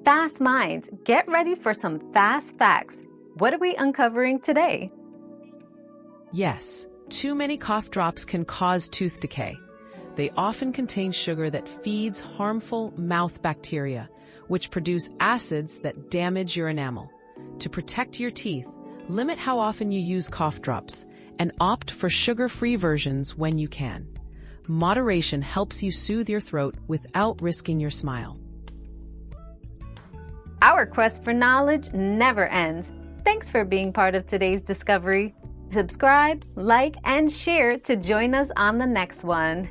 Fast minds, get ready for some fast facts. What are we uncovering today? Yes, too many cough drops can cause tooth decay. They often contain sugar that feeds harmful mouth bacteria, which produce acids that damage your enamel. To protect your teeth, limit how often you use cough drops and opt for sugar-free versions when you can. Moderation helps you soothe your throat without risking your smile. Our quest for knowledge never ends. Thanks for being part of today's discovery. Subscribe, like, and share to join us on the next one.